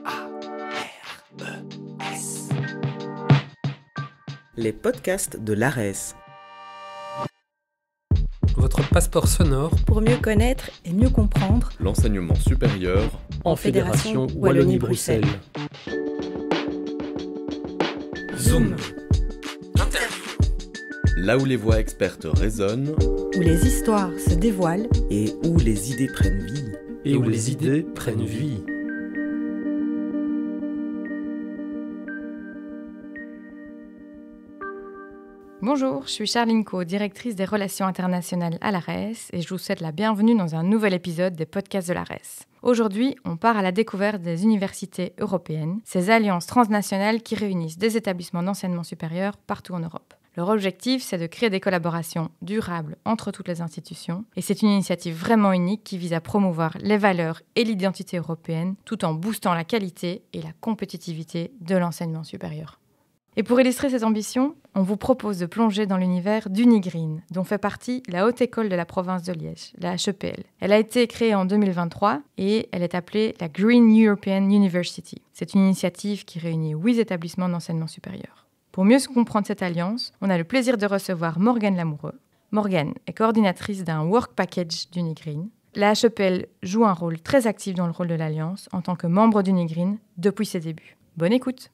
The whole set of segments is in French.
ARES. Les podcasts de l'ARES. Votre passeport sonore pour mieux connaître et mieux comprendre l'enseignement supérieur en Fédération Wallonie-Bruxelles. Zoom. Interview. Là où les voix expertes résonnent, où les histoires se dévoilent Et où les idées prennent vie. Et où les idées prennent vie. Bonjour, je suis Charline Co, directrice des relations internationales à l'ARES et je vous souhaite la bienvenue dans un nouvel épisode des podcasts de l'ARES. Aujourd'hui, on part à la découverte des universités européennes, ces alliances transnationales qui réunissent des établissements d'enseignement supérieur partout en Europe. Leur objectif, c'est de créer des collaborations durables entre toutes les institutions et c'est une initiative vraiment unique qui vise à promouvoir les valeurs et l'identité européenne tout en boostant la qualité et la compétitivité de l'enseignement supérieur. Et pour illustrer cette ambition, on vous propose de plonger dans l'univers d'Unigreen, dont fait partie la Haute École de la province de Liège, la HEPL. Elle a été créée en 2023 et elle est appelée la Green European University. C'est une initiative qui réunit 8 établissements d'enseignement supérieur. Pour mieux comprendre cette alliance, on a le plaisir de recevoir Morgane Lamoureux. Morgane est coordinatrice d'un work package d'Unigreen. La HEPL joue un rôle très actif dans le rôle de l'alliance en tant que membre d'Unigreen depuis ses débuts. Bonne écoute!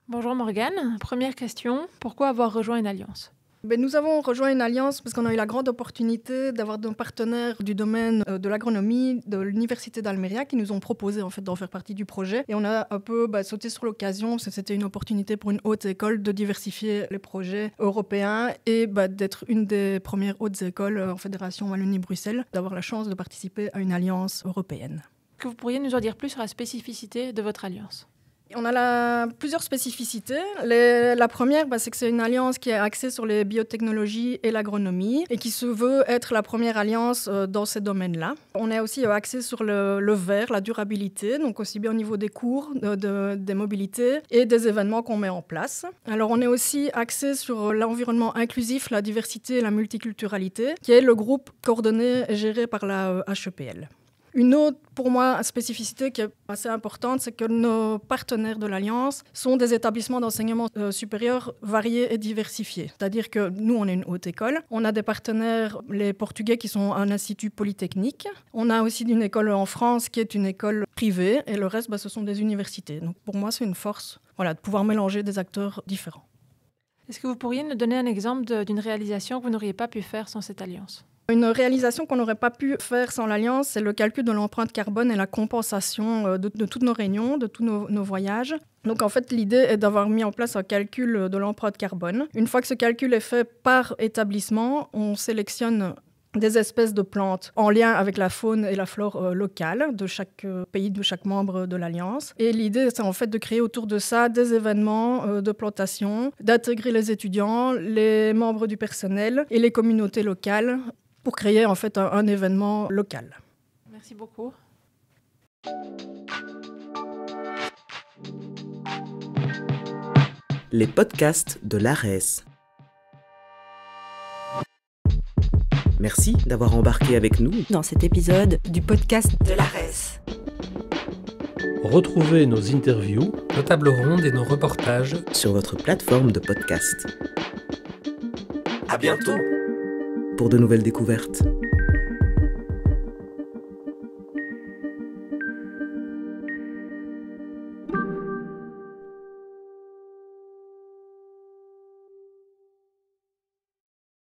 Bonjour Morgane, première question, pourquoi avoir rejoint une alliance ? Nous avons rejoint une alliance parce qu'on a eu la grande opportunité d'avoir des partenaires du domaine de l'agronomie de l'université d'Almeria qui nous ont proposé en fait d'en faire partie du projet. Et on a un peu sauté sur l'occasion parce que c'était une opportunité pour une haute école de diversifier les projets européens et d'être une des premières hautes écoles en Fédération Wallonie-Bruxelles, d'avoir la chance de participer à une alliance européenne. Est-ce que vous pourriez nous en dire plus sur la spécificité de votre alliance ? On a plusieurs spécificités. La première, c'est que c'est une alliance qui est axée sur les biotechnologies et l'agronomie et qui se veut être la première alliance dans ces domaines-là. On est aussi axé sur le vert, la durabilité, donc aussi bien au niveau des cours, des mobilités et des événements qu'on met en place. Alors on est aussi axé sur l'environnement inclusif, la diversité et la multiculturalité, qui est le groupe coordonné et géré par la HEPL. Une autre, pour moi, spécificité qui est assez importante, c'est que nos partenaires de l'Alliance sont des établissements d'enseignement supérieur variés et diversifiés. C'est-à-dire que nous, on est une haute école. On a des partenaires, les Portugais, qui sont un institut polytechnique. On a aussi une école en France qui est une école privée. Et le reste, ce sont des universités. Donc pour moi, c'est une force de pouvoir mélanger des acteurs différents. Est-ce que vous pourriez nous donner un exemple d'une réalisation que vous n'auriez pas pu faire sans cette alliance ? Une réalisation qu'on n'aurait pas pu faire sans l'Alliance, c'est le calcul de l'empreinte carbone et la compensation de toutes nos réunions, de tous nos voyages. Donc en fait, l'idée est d'avoir mis en place un calcul de l'empreinte carbone. Une fois que ce calcul est fait par établissement, on sélectionne des espèces de plantes en lien avec la faune et la flore locale de chaque pays, de chaque membre de l'Alliance. Et l'idée, c'est en fait de créer autour de ça des événements de plantation, d'intégrer les étudiants, les membres du personnel et les communautés locales pour créer en fait un événement local. Merci beaucoup. Les podcasts de l'ARES. Merci d'avoir embarqué avec nous dans cet épisode du podcast de l'ARES. Retrouvez nos interviews, nos tables rondes et nos reportages sur votre plateforme de podcast. À bientôt Pour de nouvelles découvertes.